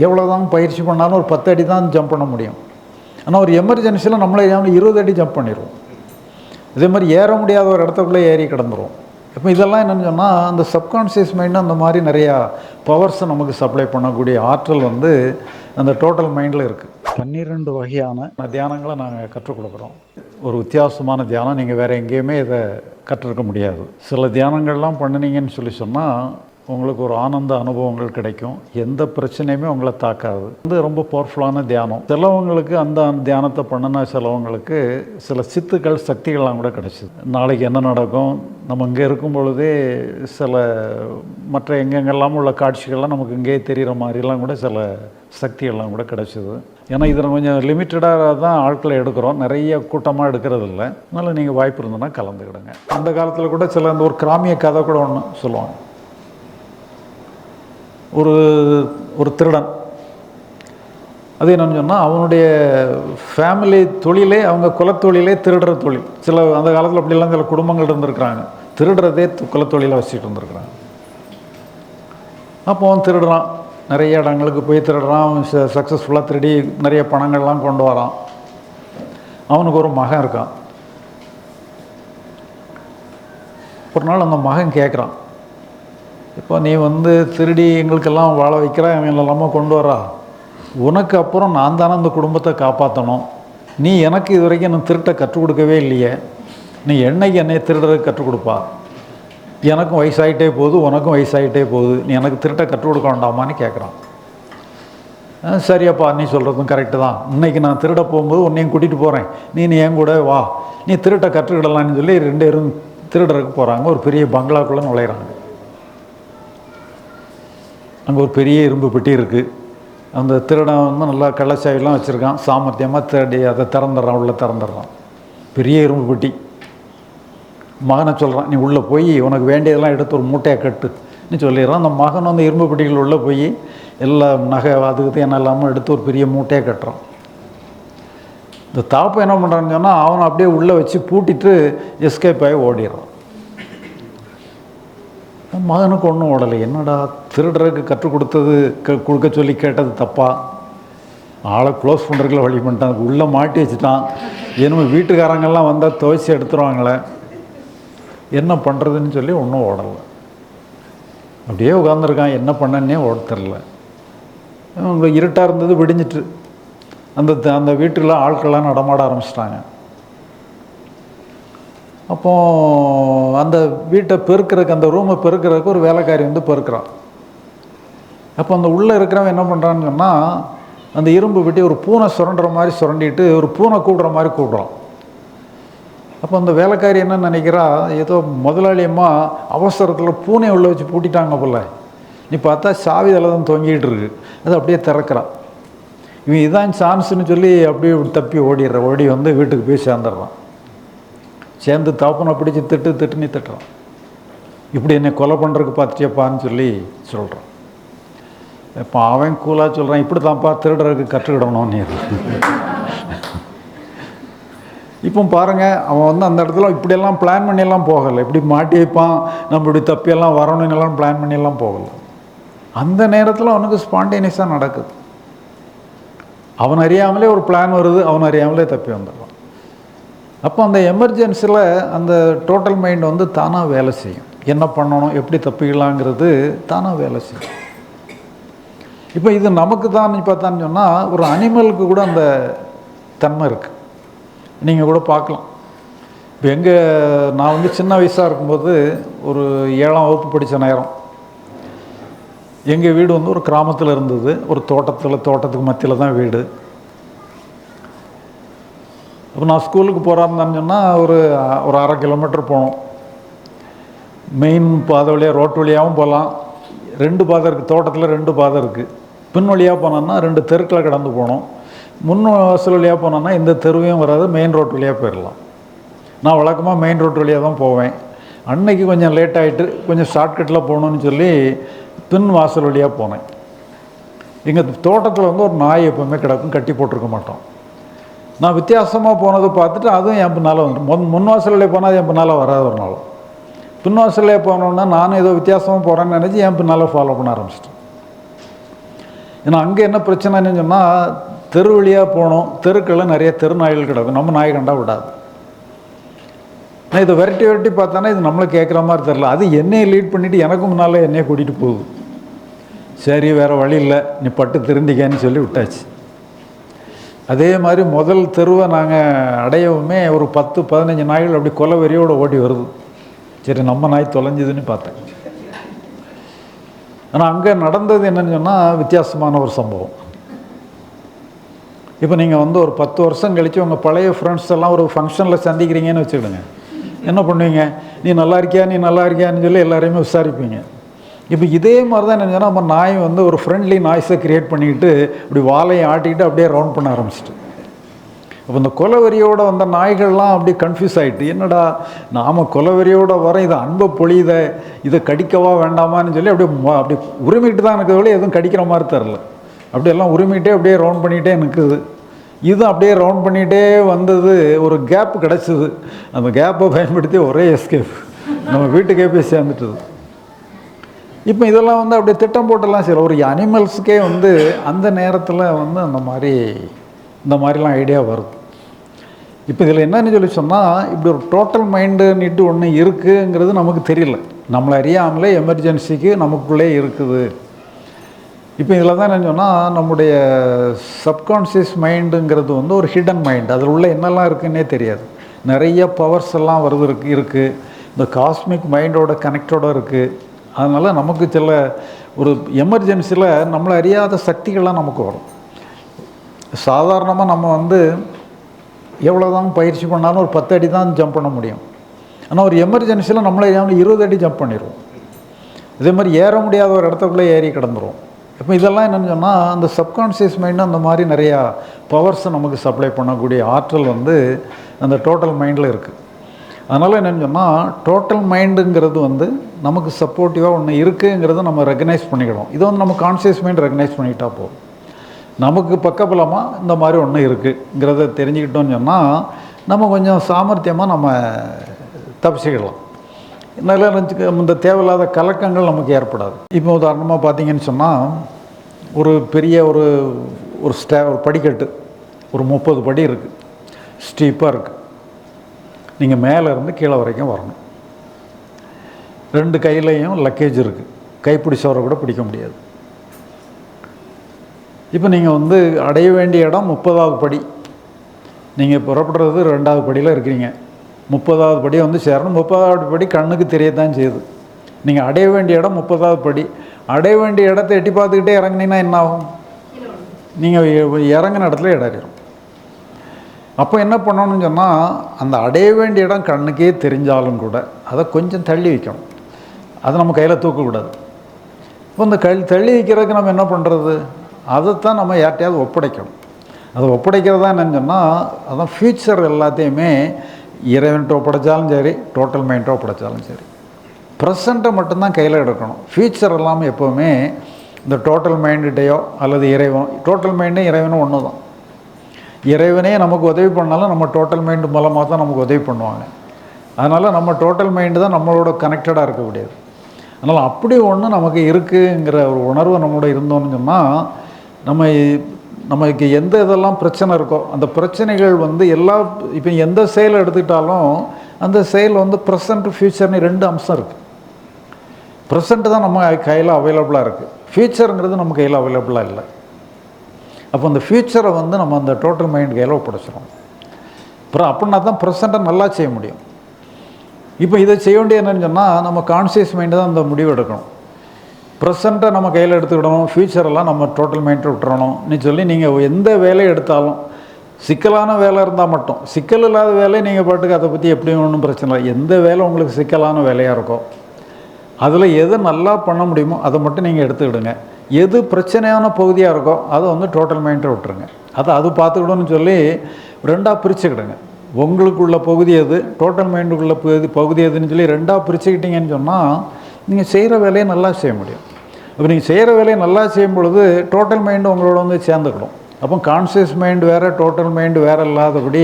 எவ்வளோ தான் பயிற்சி பண்ணாலும் ஒரு 10 அடி தான் ஜம்ப் பண்ண முடியும். ஆனால் ஒரு எமர்ஜென்சியில் நம்மளே 20 அடி ஜம்ப் பண்ணிடுவோம். இதே மாதிரி ஏற முடியாத ஒரு இடத்துக்குள்ளே ஏறி கிடந்துரும். இப்போ இதெல்லாம் என்னென்னு சொன்னால், அந்த சப்கான்ஷியஸ் மைண்டு அந்த மாதிரி நிறையா பவர்ஸை நமக்கு சப்ளை பண்ணக்கூடிய ஆற்றல் அந்த டோட்டல் மைண்டில் இருக்குது. 12 வகையான தியானங்களை நாங்கள் கற்றுக் கொடுக்குறோம். ஒரு வித்தியாசமான தியானம் நீங்கள் வேறு எங்கேயுமே இதை கற்றுருக்க முடியாது. சில தியானங்கள்லாம் பண்ணினீங்கன்னு சொன்னால் உங்களுக்கு ஒரு ஆனந்த அனுபவங்கள் கிடைக்கும். எந்த பிரச்சனையுமே உங்களை தாக்காது. ரொம்ப பவர்ஃபுல்லான தியானம். சிலவங்களுக்கு அந்த தியானத்தை பண்ணினா சிலவங்களுக்கு சில சித்துக்கள் சக்திகள்லாம் கூட கிடைச்சிது. நாளைக்கு என்ன நடக்கும், நம்ம இங்கே இருக்கும் பொழுதே சில மற்ற எங்கெங்கெல்லாம் உள்ள காட்சிகள்லாம் நமக்கு இங்கே தெரிகிற மாதிரிலாம் கூட சில சக்திகள்லாம் கூட கிடைச்சிது. ஏன்னா இதில் கொஞ்சம் லிமிட்டடாக தான் ஆட்களை எடுக்கிறோம், நிறைய கூட்டமாக எடுக்கிறது இல்லை. அதனால் நீங்கள் வாய்ப்பு இருந்ததுன்னா கலந்துக்கிடுங்க. அந்த காலத்தில் கூட சில ஒரு கிராமிய கதை கூட ஒன்று சொல்லுவாங்க. ஒரு திருடன், அது என்னன்னு சொன்னால் அவனுடைய ஃபேமிலி தொழிலே, அவங்க குலத்தொழிலே திருடுற தொழில். சில அந்த காலத்தில் அப்படிலாம் சில குடும்பங்கள் இருந்திருக்கிறாங்க, திருடுறதே குலத்தொழிலை வச்சுட்டு இருந்திருக்கிறாங்க. அப்போ அவன் திருடுறான், நிறைய இடங்களுக்கு போய் திருடுறான். அவன் சக்ஸஸ்ஃபுல்லாக திருடி நிறைய பணங்கள்லாம் கொண்டு வரான். அவனுக்கு ஒரு மகன் இருக்கான். ஒரு நாள் அந்த மகன் கேட்குறான், இப்போ நீ திருடி எங்களுக்கெல்லாம் வாழ வைக்கிற, அவன் எல்லாமே கொண்டு வரா, உனக்கு அப்புறம் நான் தானே அந்த குடும்பத்தை காப்பாற்றணும். நீ எனக்கு இது வரைக்கும் என்ன திருட்டை கற்றுக் கொடுக்கவே இல்லையே, நீ என்னைக்கு என்னை திருடுறதுக்கு கற்றுக் கொடுப்பா? எனக்கும் வயசாகிட்டே போகுது, உனக்கும் வயசாகிட்டே போகுது, நீ எனக்கு திருட்டை கற்றுக் கொடுக்க வேண்டாமான்னு கேட்குறான். சரியாப்பா, நீ சொல்கிறதும் கரெக்டு தான். இன்றைக்கி நான் திருட போகும்போது உன்னையும் கூட்டிகிட்டு போகிறேன், நீ என் கூட வா, நீ திருட்டை கற்றுக்கிடலான்னு சொல்லி 2 பேரும் திருடுறதுக்கு போகிறாங்க. ஒரு பெரிய பங்களாக்குள்ளே நுழையிறாங்க. அங்கே ஒரு பெரிய இரும்பு பெட்டி இருக்குது. அந்த திருடன் நல்லா கள்ளச்சாவிலாம் வச்சுருக்கான். சாமர்த்தியமாக தேடி அதை திறந்துடுறான், உள்ளே திறந்துடுறான். பெரிய இரும்பு பெட்டி. மகனை சொல்கிறான், நீ உள்ளே போய் உனக்கு வேண்டியதெல்லாம் எடுத்து ஒரு மூட்டையை கட்டுன்னு சொல்லிடுறான். அந்த மகன் இரும்பு பெட்டிகள் உள்ளே போய் எல்லா நகை அதுக்கு என்ன இல்லாமல் எடுத்து ஒரு பெரிய மூட்டையை கட்டுறான். இந்த தாப்பை என்ன பண்ணுறான்னு சொன்னால், அவனை அப்படியே உள்ளே வச்சு பூட்டிட்டு எஸ்கேப் ஆகி ஓடிடுறான். மகனுக்கு ஒன்றும் ஓடலை. என்னடா திருடுறதுக்கு கற்றுக் கொடுத்தது கொடுக்க சொல்லி கேட்டது தப்பா, ஆளை க்ளோஸ் பண்ணுறதுக்குள்ள வழி பண்ணிட்டான், உள்ளே மாட்டி வச்சுட்டான். என்னமோ வீட்டுக்காரங்கெல்லாம் வந்தால் துவைச்சி எடுத்துருவாங்களே, என்ன பண்ணுறதுன்னு சொல்லி ஒன்றும் ஓடலை. அப்படியே உட்காந்துருக்கான், என்ன பண்ணன்னே ஓட தெரில. இருட்டாக இருந்தது, விடிஞ்சிட்டு அந்த வீட்டில் ஆட்கள்லாம் நடமாட ஆரம்பிச்சிட்டாங்க. அப்போது அந்த வீட்டை பெருக்கிறதுக்கு, அந்த ரூமை பெருக்கிறதுக்கு ஒரு வேலைக்காரி பெருக்கிறான். அப்போ அந்த உள்ளே இருக்கிறவன் என்ன பண்ணுறான்னு சொன்னால், அந்த இரும்பு வெட்டி ஒரு பூனை சுரண்டுற மாதிரி சுரண்டிட்டு ஒரு பூனை கூடுற மாதிரி கூடுறான். அப்போ அந்த வேலைக்காரி என்ன நினைக்கிறா, ஏதோ முதலாளியம்மா அவசரத்தில் பூனையை உள்ளே வச்சு பூட்டிட்டாங்க போல, நீ பார்த்தா சாவி அதில் தான் தொங்கிட்டு இருக்கு, அது அப்படியே திறக்கிறான். இவன் இதான் சான்ஸுன்னு சொல்லி அப்படியே தப்பி ஓடி வீட்டுக்கு போய் சேர்ந்துடுறான். சேர்ந்து தாப்பனை பிடிச்சி திட்டுன்னு திட்டுறான். இப்படி என்னை கொலை பண்ணுறதுக்கு பார்த்துட்டியப்பான்னு சொல்லி சொல்கிறான். இப்போ அவன் கூலாக சொல்கிறான், இப்படி தான்ப்பா திருடுறதுக்கு கற்றுக்கிடணும் நீ. இப்போ பாருங்கள், அவன் அந்த இடத்துல இப்படியெல்லாம் பிளான் பண்ணியெல்லாம் போகலை. இப்படி மாட்டி வைப்பான், நம்ம இப்படி தப்பியெல்லாம் வரணுன்னெல்லாம் பிளான் பண்ணியெல்லாம் போகலை. அந்த நேரத்தில் அவனுக்கு ஸ்பான்டேனியஸாக நடக்குது. அவன் அறியாமலே ஒரு பிளான் வருது, அவன் அறியாமலே தப்பி வந்துடுறான். அப்போ அந்த எமர்ஜென்சியில் அந்த டோட்டல் மைண்ட் தானாக வேலை செய்யும். என்ன பண்ணணும், எப்படி தப்பிக்கலாங்கிறது தானாக வேலை செய்யும். இப்போ இது நமக்கு தான் பார்த்தான்னு சொன்னால், ஒரு அனிமலுக்கு கூட அந்த தன்மை இருக்குது. நீங்கள் கூட பார்க்கலாம். இப்போ நான் சின்ன வயசாக இருக்கும்போது, ஒரு 7ஆம் வகுப்பு படித்த நேரம், எங்கள் வீடு ஒரு கிராமத்தில் இருந்தது. ஒரு தோட்டத்துக்கு மத்தியில் தான் வீடு. அப்போ நான் ஸ்கூலுக்கு போகிறாருந்தான்னு சொன்னால் ஒரு 1/2 கிலோமீட்டர் போகணும். மெயின் பாதை வழியாக ரோட்டு வழியாகவும் போகலாம். 2 பாதை இருக்குது, தோட்டத்தில் 2 பாதை இருக்குது. பின் வழியாக போனோன்னா 2 தெருக்களை கடந்து போகணும். முன் வாசல் வழியாக போனோன்னா இந்த தெருவையும் வராது, மெயின் ரோட்டு வழியாக போயிடலாம். நான் வழக்கமாக மெயின் ரோட்டு வழியாக தான் போவேன். அன்னைக்கு கொஞ்சம் லேட் ஆகிட்டு கொஞ்சம் ஷார்ட்கட்டில் போகணுன்னு சொல்லி பின் வாசல் வழியாக போனேன். எங்கள் தோட்டத்தில் ஒரு நாய் எப்போவுமே கிடக்கும், கட்டி போட்டிருக்க மாட்டோம். நான் வித்தியாசமாக போனதை பார்த்துட்டு அதுவும் என் பின்னால் வந்துட்டு, முன் வாசலில் போனால் என் பின்னால் வராது. ஒரு நாள் பின் வாசலில் போனோன்னா நானும் ஏதோ வித்தியாசமாக போகிறேன்னு நினச்சி என் பின்னால் ஃபாலோ பண்ண ஆரம்பிச்சிட்டேன். ஏன்னா அங்கே என்ன பிரச்சனைன்னு சொன்னால் தெரு வழியாக போனோம், தெருக்களில் நிறைய தெரு நாய்கள் கிடக்கும், நம்ம நாய் கண்டா விடாது. நான் இதை விரட்டி விரட்டி பார்த்தானே இது நம்மளை கேட்குற மாதிரி தெரில. அது என்னையை லீட் பண்ணிவிட்டு எனக்கு முன்னால் என்னையை கூட்டிகிட்டு போகுது. சரி வேறு வழி இல்லை, நீ பட்டு திருந்திக்கன்னு சொல்லி விட்டாச்சு. அதே மாதிரி முதல் தெருவை நாங்கள் அடையவுமே ஒரு 10-15 நாய்கள் அப்படி கொலை வெறியோடு ஓடி வருது. சரி நம்ம நாய் தொலைஞ்சுதுன்னு பார்த்தேன். ஆனால் அங்கே நடந்தது என்னன்னு சொன்னால் வித்தியாசமான ஒரு சம்பவம். இப்போ நீங்கள் வந்து ஒரு 10 வருஷம் கழித்து உங்கள் பழைய ஃப்ரெண்ட்ஸ் எல்லாம் ஒரு ஃபங்க்ஷனில் சந்திக்கிறீங்கன்னு வச்சுக்கிடுங்க. என்ன பண்ணுவீங்க? நீ நல்லா இருக்கியா, நீ நல்லா இருக்கியான்னு சொல்லி எல்லாரையுமே விசாரிப்பீங்க. இப்போ இதே மாதிரி தான் என்ன சொன்னால் நம்ம நாய் வந்து ஒரு ஃப்ரெண்ட்லி நாய்ஸை க்ரியேட் பண்ணிக்கிட்டு இப்படி வாலையை ஆட்டிக்கிட்டு அப்படியே ரவுண்ட் பண்ண ஆரம்பிச்சிட்டு, அப்போ இந்த கொலவெறியோடு வந்த நாய்கள்லாம் அப்படி கன்ஃபியூஸ் ஆகிட்டு, என்னடா நாம் கொலவெறியோடு வர இதை அன்பை பொழியுத, இதை கடிக்கவா வேண்டாமான்னு சொல்லி அப்படி உரிமிட்டு தான் எனக்கு எதுவும் கடிக்கிற மாதிரி தெரில. அப்படியெல்லாம் உரிமிட்டே அப்படியே ரவுண்ட் பண்ணிகிட்டே நிற்குது. இது அப்படியே ரவுண்ட் பண்ணிகிட்டே வந்தது. ஒரு கேப் கிடச்சிது. அந்த கேப்பை பயன்படுத்தி ஒரே எஸ்கேப் நம்ம வீட்டுக்கே போய் சேர்ந்துட்டுது. இப்போ இதெல்லாம் வந்து அப்படியே திட்டம் போட்டெல்லாம் சரி, ஒரு அனிமல்ஸுக்கே வந்து அந்த நேரத்தில் வந்து இந்த மாதிரிலாம் ஐடியா வருது. இப்போ இதில் என்னன்னு சொல்லி சொன்னால், இப்படி ஒரு டோட்டல் மைண்டுன்னுட்டு ஒன்று இருக்குங்கிறது நமக்கு தெரியல. நம்மளை அறியாமலே எமர்ஜென்சிக்கு நமக்குள்ளே இருக்குது. இப்போ இதில் தான் என்ன சொன்னால், நம்முடைய சப்கான்ஷியஸ் மைண்டுங்கிறது வந்து ஒரு ஹிடன் மைண்ட். அதில் உள்ள என்னெல்லாம் இருக்குன்னே தெரியாது. நிறைய பவர்ஸ் எல்லாம் இருக்குது. இந்த காஸ்மிக் மைண்டோட கனெக்டோடு இருக்குது. அதனால் நமக்கு சில ஒரு எமர்ஜென்சியில் நம்மளை அறியாத சக்திகள்லாம் நமக்கு வரும். சாதாரணமாக நம்ம வந்து எவ்வளோ தான் பயிற்சி பண்ணாலும் ஒரு 10 அடி தான் ஜம்ப் பண்ண முடியும். ஆனால் ஒரு எமர்ஜென்சியில் நம்மளை 20 அடி ஜம்ப் பண்ணிடுவோம். இதே மாதிரி ஏற முடியாத ஒரு இடத்துக்குள்ளே ஏறி கிடந்துரும். இப்போ இதெல்லாம் என்னென்னு சொன்னால், அந்த சப்கான்ஷியஸ் மைண்டு அந்த மாதிரி நிறையா பவர்ஸை நமக்கு சப்ளை பண்ணக்கூடிய ஆற்றல் வந்து அந்த டோட்டல் மைண்டில் இருக்குது. அதனால் என்னென்னு சொன்னால், டோட்டல் மைண்டுங்கிறது வந்து நமக்கு சப்போர்ட்டிவாக ஒன்று இருக்குங்கிறத நம்ம ரெகனைஸ் பண்ணிக்கணும். இதை வந்து நம்ம கான்ஷியஸ் மைண்ட் ரெகனைஸ் பண்ணிக்கிட்டா போதும். நமக்கு பக்கபலமாக இந்த மாதிரி ஒன்று இருக்குங்கிறத தெரிஞ்சுக்கிட்டோன்னு சொன்னால், நம்ம கொஞ்சம் சாமர்த்தியமாக நம்ம தப்பிச்சுக்கலாம். நல்லா இந்த தேவையில்லாத கலக்கங்கள் நமக்கு ஏற்படாது. இப்போ உதாரணமாக பார்த்தீங்கன்னு சொன்னால், ஒரு பெரிய ஒரு படிக்கட்டு ஒரு 30 படி இருக்குது, ஸ்டீப்பாக இருக்குது. நீங்கள் மேலே இருந்து கீழே வரைக்கும் வரணும். 2 கையிலையும் லக்கேஜ் இருக்குது, கைப்பிடிச்சவரை கூட பிடிக்க முடியாது. இப்போ நீங்கள் வந்து அடைய வேண்டிய இடம் 30வது படி. நீங்கள் புறப்படுறது 2வது படியில் இருக்கிறீங்க. 30வது படியை வந்து சேரணும். 30வது படி கண்ணுக்கு தெரியத்தான் செய்யுது. நீங்கள் அடைய வேண்டிய இடம் 30வது படி. அடைய வேண்டிய இடத்த எட்டி பார்த்துக்கிட்டே இறங்குனீங்கன்னா என்ன ஆகும்? நீங்கள் இறங்கின இடத்துல இடறிடும். அப்போ என்ன பண்ணணும்னு சொன்னால், அந்த அடைய வேண்டிய இடம் கண்ணுக்கே தெரிஞ்சாலும் கூட அதை கொஞ்சம் தள்ளி வைக்கணும். அதை நம்ம கையில் தூக்கக்கூடாது. இப்போ இந்த தள்ளி வைக்கிறதுக்கு நம்ம என்ன பண்ணுறது? அதைத்தான் நம்ம யார்கிட்டையாவது ஒப்படைக்கணும். அதை ஒப்படைக்கிறதா என்னன்னு சொன்னால், அதான் ஃப்யூச்சர் எல்லாத்தையுமே இறைவன்கிட்ட ஒப்படைச்சாலும் சரி, டோட்டல் மைண்ட்டை ஒப்படைச்சாலும் சரி, ப்ரெசண்ட்டை மட்டும்தான் கையில் எடுக்கணும். ஃப்யூச்சர் எல்லாமே எப்போவுமே இந்த டோட்டல் மைண்டுகிட்டையோ அல்லது இறைவன், டோட்டல் மைண்டும் இறைவனும் ஒன்று தான். இறைவனே நமக்கு உதவி பண்ணாலும் நம்ம டோட்டல் மைண்டு மூலமாக தான் நமக்கு உதவி பண்ணுவாங்க. அதனால் நம்ம டோட்டல் மைண்டு தான் நம்மளோட கனெக்டடாக இருக்கக்கூடியது. அதனால் அப்படி ஒன்று நமக்கு இருக்குங்கிற ஒரு உணர்வு நம்மளோட இருந்தோன்னு சொன்னால், நமக்கு எந்த இதெல்லாம் பிரச்சனை இருக்கோ அந்த பிரச்சனைகள் வந்து இப்போ எந்த செயலை எடுத்துக்கிட்டாலும் அந்த செயல் வந்து ப்ரெசண்ட் ஃப்யூச்சர்னு 2 அம்சம் இருக்குது. ப்ரெசண்ட்டு தான் நம்ம கையில் அவைலபிளாக இருக்குது, ஃப்யூச்சருங்கிறது நம்ம கையில் அவைலபிளாக இல்லை. அப்போ அந்த ஃப்யூச்சரை வந்து நம்ம அந்த டோட்டல் மைண்ட் கையில் ஒப்படைச்சிடும். அப்புறம் அப்படின்னா தான் ப்ரெசண்ட்டை நல்லா செய்ய முடியும். இப்போ இதை செய்ய வேண்டிய என்னன்னு சொன்னால், நம்ம கான்ஷியஸ் மைண்டு தான் அந்த முடிவு எடுக்கணும். ப்ரெசண்ட்டை நம்ம கையில் எடுத்துக்கிடணும், ஃப்யூச்சரெல்லாம் நம்ம டோட்டல் மைண்டை விட்டுறணும்னு சொல்லி நீங்கள் எந்த வேலையை எடுத்தாலும், சிக்கலான வேலை இருந்தால் மட்டும், சிக்கல் இல்லாத வேலையை நீங்கள் பாட்டுக்கு அதை பற்றி எப்படியும் ஒன்றும் பிரச்சனை இல்லை. எந்த வேலை உங்களுக்கு சிக்கலான வேலையாக இருக்கோ அதில் எது நல்லா பண்ண முடியுமோ அதை மட்டும் நீங்கள் எடுத்துக்கிடுங்க. எது பிரச்சனையான பகுதியாக இருக்கோ அதை வந்து டோட்டல் மைண்டை விட்டுருங்க. அது பார்த்துக்கிடணும்னு சொல்லி 2ஆக பிரிச்சுக்கிடுங்க. உங்களுக்குள்ள பகுதி எது, டோட்டல் மைண்டுக்குள்ள பகுதி எதுன்னு சொல்லி 2ஆக பிரிச்சுக்கிட்டீங்கன்னு சொன்னால் நீங்கள் செய்கிற வேலையை நல்லா செய்ய முடியும். அப்போ நீங்கள் செய்கிற வேலையை நல்லா செய்யும் பொழுது டோட்டல் மைண்டு உங்களோட வந்து சேர்ந்துக்கிடும். அப்போ கான்ஷியஸ் மைண்டு வேறு, டோட்டல் மைண்டு வேறு இல்லாதபடி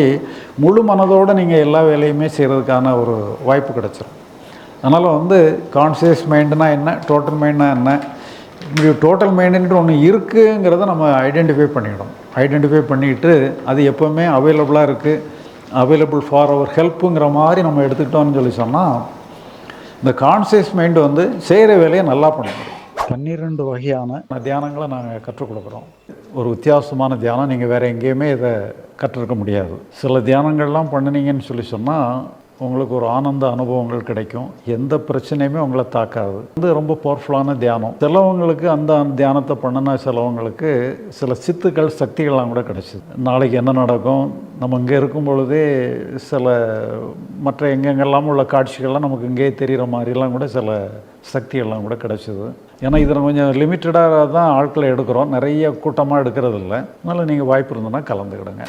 முழு மனதோடு நீங்கள் எல்லா வேலையுமே செய்கிறதுக்கான ஒரு வாய்ப்பு கிடச்சிரும். அதனால் வந்து கான்ஷியஸ் மைண்டுனா என்ன, டோட்டல் மைண்டுனா என்ன, இப்படி டோட்டல் மைண்டுன்ற ஒன்று இருக்குங்கிறத நம்ம ஐடென்டிஃபை பண்ணிக்கணும். ஐடென்டிஃபை பண்ணிக்கிட்டு அது எப்போவுமே அவைலபிளாக இருக்குது, அவைலபிள் ஃபார் அவர் ஹெல்ப்புங்கிற மாதிரி நம்ம எடுத்துக்கிட்டோம்னு சொல்லி சொன்னால் இந்த கான்சியஸ் மைண்டு வந்து செய்கிற வேலையை நல்லா பண்ண முடியும். 12 வகையான தியானங்களை நாங்கள் கற்றுக் கொடுக்குறோம். ஒரு வித்தியாசமான தியானம் நீங்கள் வேறு எங்கேயுமே இதை கற்றுருக்க முடியாது. சில தியானங்கள்லாம் பண்ணினீங்கன்னு சொல்லி சொன்னால் உங்களுக்கு ஒரு ஆனந்த அனுபவங்கள் கிடைக்கும். எந்த பிரச்சனையுமே உங்களை தாக்காது. இது ரொம்ப பவர்ஃபுல்லான தியானம். சிலவங்களுக்கு அந்த தியானத்தை பண்ணினா சிலவங்களுக்கு சில சித்துக்கள் சக்திகள்லாம் கூட கிடைச்சிது. நாளைக்கு என்ன நடக்கும், நம்ம இங்கே இருக்கும் பொழுதே சில மற்ற எங்கெங்கெல்லாம் உள்ள காட்சிகள்லாம் நமக்கு இங்கேயே தெரிகிற மாதிரிலாம் கூட சில சக்திகள்லாம் கூட கிடைச்சிது. ஏன்னா இதில் கொஞ்சம் லிமிட்டடாக தான் ஆட்களை எடுக்கிறோம், நிறைய கூட்டமாக எடுக்கிறது இல்லை. அதனால் நீங்கள் வாய்ப்பு இருந்ததுன்னா கலந்துக்கிடுங்க.